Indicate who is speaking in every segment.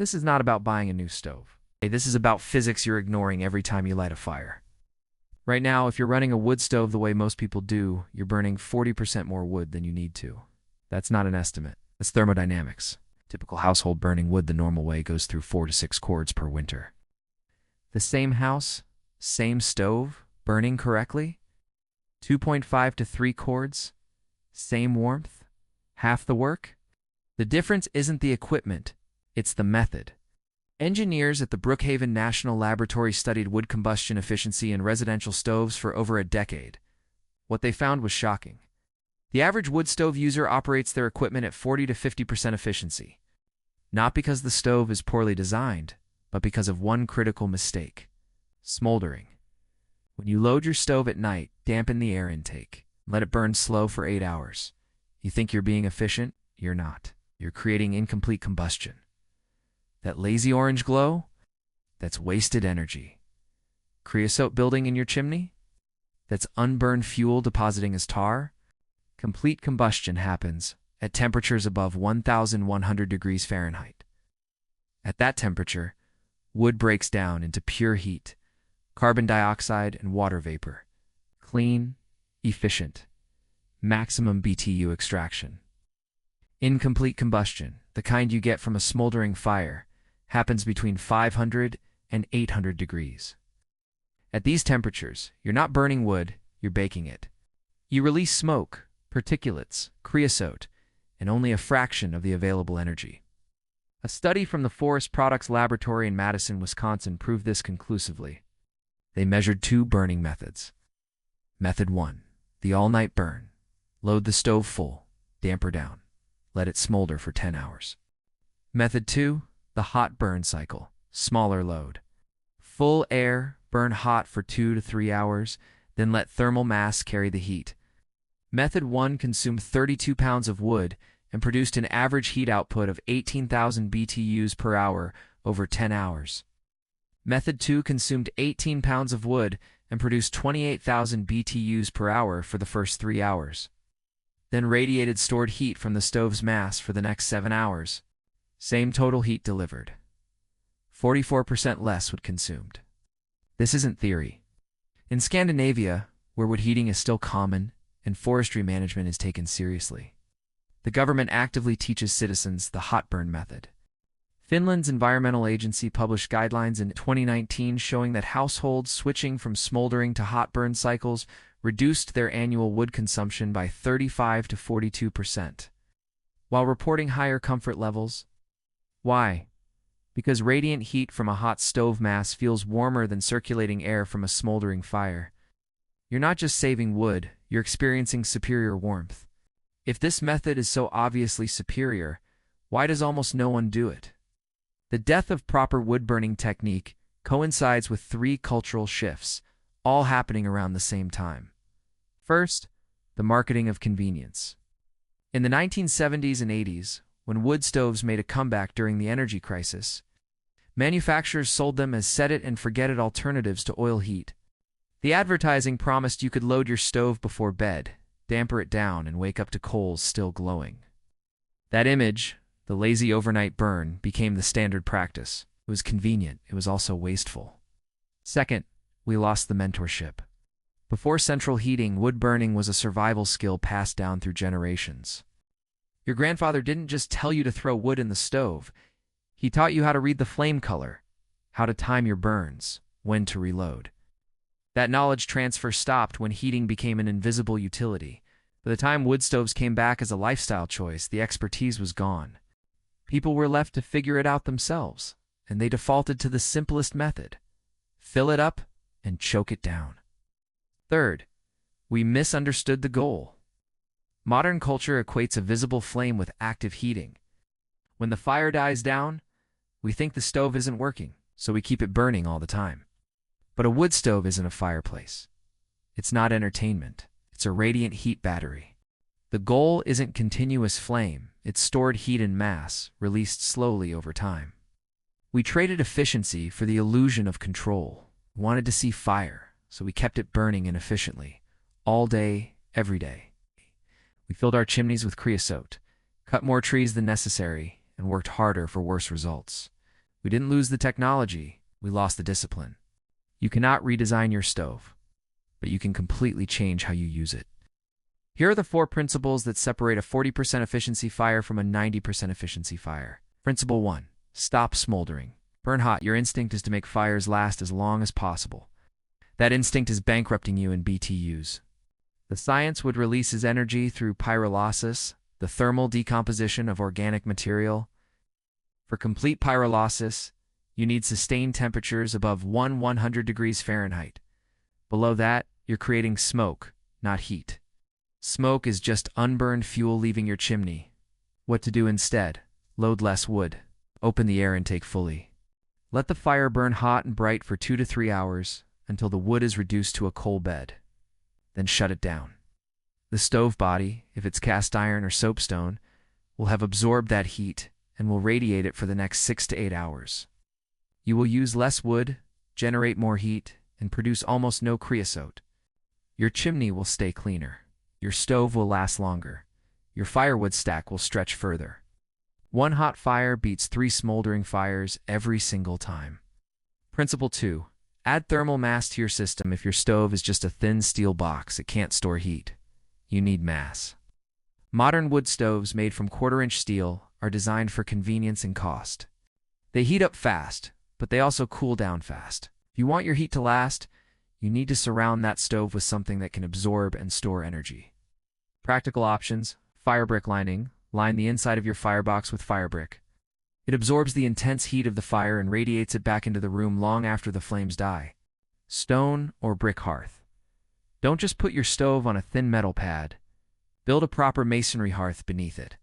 Speaker 1: This is not about buying a new stove. Hey, this is about physics you're ignoring every time you light a fire. Right now, if you're running a wood stove the way most people do, you're burning 40% more wood than you need to. That's not an estimate. That's thermodynamics. Typical household burning wood the normal way goes through 4 to 6 cords per winter. The same house, same stove, burning correctly, 2.5 to 3 cords, same warmth, half the work. The difference isn't the equipment, it's the method. Engineers at the Brookhaven National Laboratory studied wood combustion efficiency in residential stoves for over a decade. What they found was shocking. The average wood stove user operates their equipment at 40 to 50% efficiency. Not because the stove is poorly designed, but because of one critical mistake: smoldering. When you load your stove at night, dampen the air intake. Let it burn slow for 8 hours. You think you're being efficient? You're not. You're creating incomplete combustion. That lazy orange glow? That's wasted energy. Creosote building in your chimney? That's unburned fuel depositing as tar? Complete combustion happens at temperatures above 1,100 degrees Fahrenheit. At that temperature, wood breaks down into pure heat, carbon dioxide and water vapor. Clean, efficient, maximum BTU extraction. Incomplete combustion, the kind you get from a smoldering fire, happens between 500 and 800 degrees. At these temperatures, you're not burning wood, you're baking it. You release smoke, particulates, creosote, and only a fraction of the available energy. A study from the Forest Products Laboratory in Madison, Wisconsin proved this conclusively. They measured 2 burning methods. Method 1, the all-night burn. Load the stove full, damper down. Let it smolder for 10 hours. Method 2, the hot burn cycle, smaller load. Full air, burn hot for 2 to 3 hours, then let thermal mass carry the heat. Method 1 consumed 32 pounds of wood and produced an average heat output of 18,000 BTUs per hour over 10 hours. Method 2 consumed 18 pounds of wood and produced 28,000 BTUs per hour for the first 3 hours. Then radiated stored heat from the stove's mass for the next 7 hours. Same total heat delivered. 44% less wood consumed. This isn't theory. In Scandinavia, where wood heating is still common and forestry management is taken seriously, the government actively teaches citizens the hot burn method. Finland's environmental agency published guidelines in 2019 showing that households switching from smoldering to hot burn cycles reduced their annual wood consumption by 35 to 42%, while reporting higher comfort levels. Why? Because radiant heat from a hot stove mass feels warmer than circulating air from a smoldering fire. You're not just saving wood, you're experiencing superior warmth. If this method is so obviously superior, why does almost no one do it? The death of proper wood-burning technique coincides with 3 cultural shifts, all happening around the same time. First, the marketing of convenience. In the 1970s and 80s, when wood stoves made a comeback during the energy crisis, manufacturers sold them as set-it-and-forget-it alternatives to oil heat. The advertising promised you could load your stove before bed, damper it down, and wake up to coals still glowing. That image, the lazy overnight burn, became the standard practice. It was convenient, it was also wasteful. Second, we lost the mentorship. Before central heating, wood burning was a survival skill passed down through generations. Your grandfather didn't just tell you to throw wood in the stove. He taught you how to read the flame color, how to time your burns, when to reload. That knowledge transfer stopped when heating became an invisible utility. By the time wood stoves came back as a lifestyle choice, the expertise was gone. People were left to figure it out themselves, and they defaulted to the simplest method: fill it up and choke it down. Third, we misunderstood the goal. Modern culture equates a visible flame with active heating. When the fire dies down, we think the stove isn't working, so we keep it burning all the time. But a wood stove isn't a fireplace. It's not entertainment. It's a radiant heat battery. The goal isn't continuous flame. It's stored heat in mass, released slowly over time. We traded efficiency for the illusion of control. We wanted to see fire, so we kept it burning inefficiently, all day, every day. We filled our chimneys with creosote, cut more trees than necessary, and worked harder for worse results. We didn't lose the technology, we lost the discipline. You cannot redesign your stove, but you can completely change how you use it. Here are the 4 principles that separate a 40% efficiency fire from a 90% efficiency fire. Principle 1. Stop smoldering. Burn hot. Your instinct is to make fires last as long as possible. That instinct is bankrupting you in BTUs. The science wood releases energy through pyrolysis, the thermal decomposition of organic material. For complete pyrolysis, you need sustained temperatures above 100 degrees Fahrenheit. Below that, you're creating smoke, not heat. Smoke is just unburned fuel leaving your chimney. What to do instead? Load less wood. Open the air intake fully. Let the fire burn hot and bright for 2 to 3 hours until the wood is reduced to a coal bed. Then shut it down. The stove body, if it's cast iron or soapstone, will have absorbed that heat and will radiate it for the next 6 to 8 hours. You will use less wood, generate more heat, and produce almost no creosote. Your chimney will stay cleaner. Your stove will last longer. Your firewood stack will stretch further. 1 hot fire beats 3 smoldering fires every single time. Principle 2. Add thermal mass to your system. If your stove is just a thin steel box, it can't store heat. You need mass. Modern wood stoves made from 1/4-inch steel are designed for convenience and cost. They heat up fast, but they also cool down fast. If you want your heat to last, you need to surround that stove with something that can absorb and store energy. Practical options: fire brick lining. Line the inside of your firebox with fire brick. It absorbs the intense heat of the fire and radiates it back into the room long after the flames die. Stone or brick hearth. Don't just put your stove on a thin metal pad. Build a proper masonry hearth beneath it.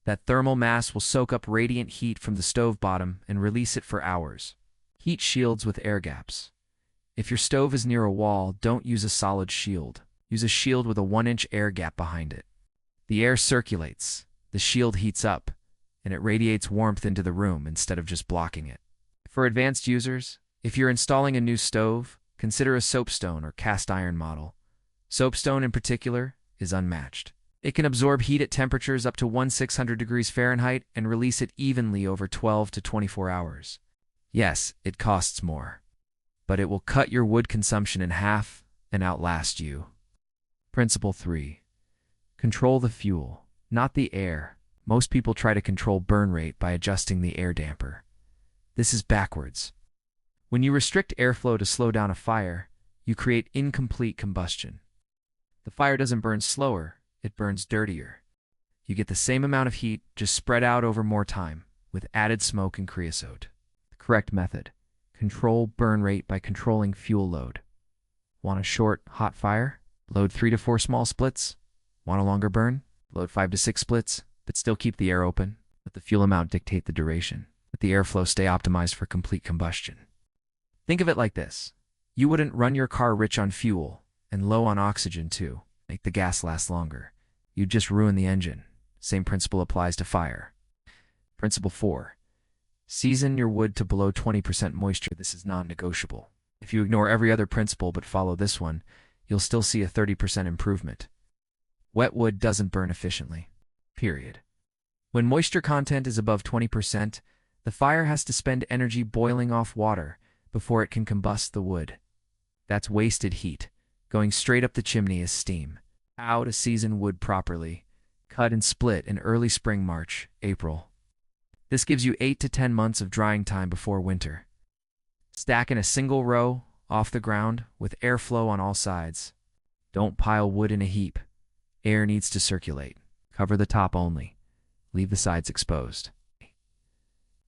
Speaker 1: That thermal mass will soak up radiant heat from the stove bottom and release it for hours. Heat shields with air gaps. If your stove is near a wall, don't use a solid shield. Use a shield with a 1-inch air gap behind it. The air circulates, the shield heats up, and it radiates warmth into the room instead of just blocking it. For advanced users, if you're installing a new stove, consider a soapstone or cast iron model. Soapstone in particular is unmatched. It can absorb heat at temperatures up to 1600 degrees Fahrenheit and release it evenly over 12 to 24 hours. Yes, it costs more, but it will cut your wood consumption in half and outlast you. Principle 3. Control the fuel, not the air. Most people try to control burn rate by adjusting the air damper. This is backwards. When you restrict airflow to slow down a fire, you create incomplete combustion. The fire doesn't burn slower, it burns dirtier. You get the same amount of heat, just spread out over more time, with added smoke and creosote. The correct method: control burn rate by controlling fuel load. Want a short, hot fire? Load 3 to 4 small splits. Want a longer burn? Load 5 to 6 splits, but still keep the air open. Let the fuel amount dictate the duration. Let the airflow stay optimized for complete combustion. Think of it like this. You wouldn't run your car rich on fuel and low on oxygen too. Make the gas last longer. You'd just ruin the engine. Same principle applies to fire. Principle 4. Season your wood to below 20% moisture. This is non-negotiable. If you ignore every other principle but follow this one, you'll still see a 30% improvement. Wet wood doesn't burn efficiently. Period. When moisture content is above 20%, the fire has to spend energy boiling off water before it can combust the wood. That's wasted heat, going straight up the chimney as steam. How to season wood properly: cut and split in early spring, March, April. This gives you 8 to 10 months of drying time before winter. Stack in a single row, off the ground, with airflow on all sides. Don't pile wood in a heap. Air needs to circulate. Cover the top only. Leave the sides exposed.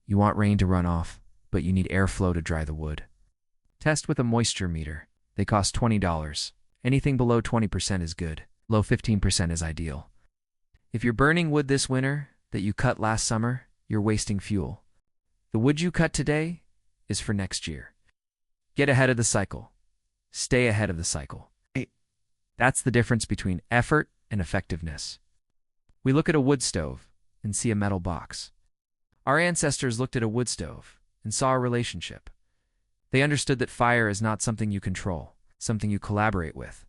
Speaker 1: You want rain to run off, but you need airflow to dry the wood. Test with a moisture meter. They cost $20. Anything below 20% is good. Low 15% is ideal. If you're burning wood this winter that you cut last summer, you're wasting fuel. The wood you cut today is for next year. Get ahead of the cycle. Stay ahead of the cycle. That's the difference between effort and effectiveness. We look at a wood stove and see a metal box. Our ancestors looked at a wood stove and saw a relationship. They understood that fire is not something you control, something you collaborate with.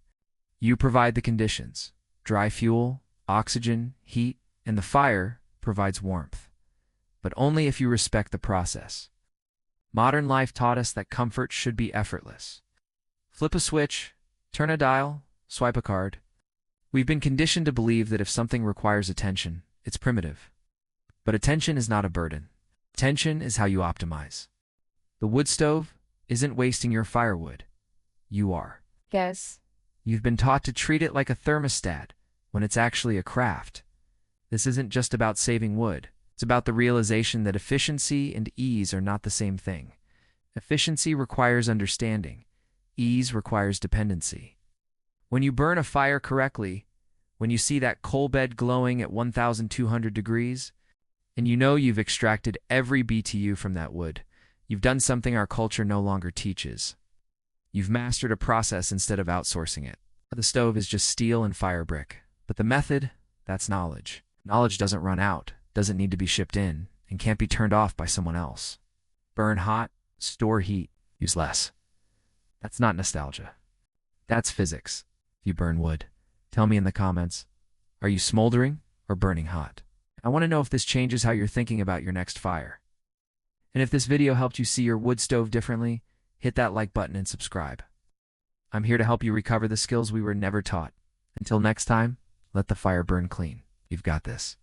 Speaker 1: You provide the conditions: dry fuel, oxygen, heat, and the fire provides warmth. But only if you respect the process. Modern life taught us that comfort should be effortless. Flip a switch, turn a dial, swipe a card. We've been conditioned to believe that if something requires attention, it's primitive. But attention is not a burden. Attention is how you optimize. The wood stove isn't wasting your firewood. You are.
Speaker 2: Yes.
Speaker 1: You've been taught to treat it like a thermostat when it's actually a craft. This isn't just about saving wood. It's about the realization that efficiency and ease are not the same thing. Efficiency requires understanding. Ease requires dependency. When you burn a fire correctly, when you see that coal bed glowing at 1,200 degrees, and you know you've extracted every BTU from that wood, you've done something our culture no longer teaches. You've mastered a process instead of outsourcing it. The stove is just steel and fire brick, but the method, that's knowledge. Knowledge doesn't run out, doesn't need to be shipped in, and can't be turned off by someone else. Burn hot, store heat, use less. That's not nostalgia. That's physics. If you burn wood, tell me in the comments, are you smoldering or burning hot? I want to know if this changes how you're thinking about your next fire. And if this video helped you see your wood stove differently, hit that like button and subscribe. I'm here to help you recover the skills we were never taught. Until next time, let the fire burn clean. You've got this.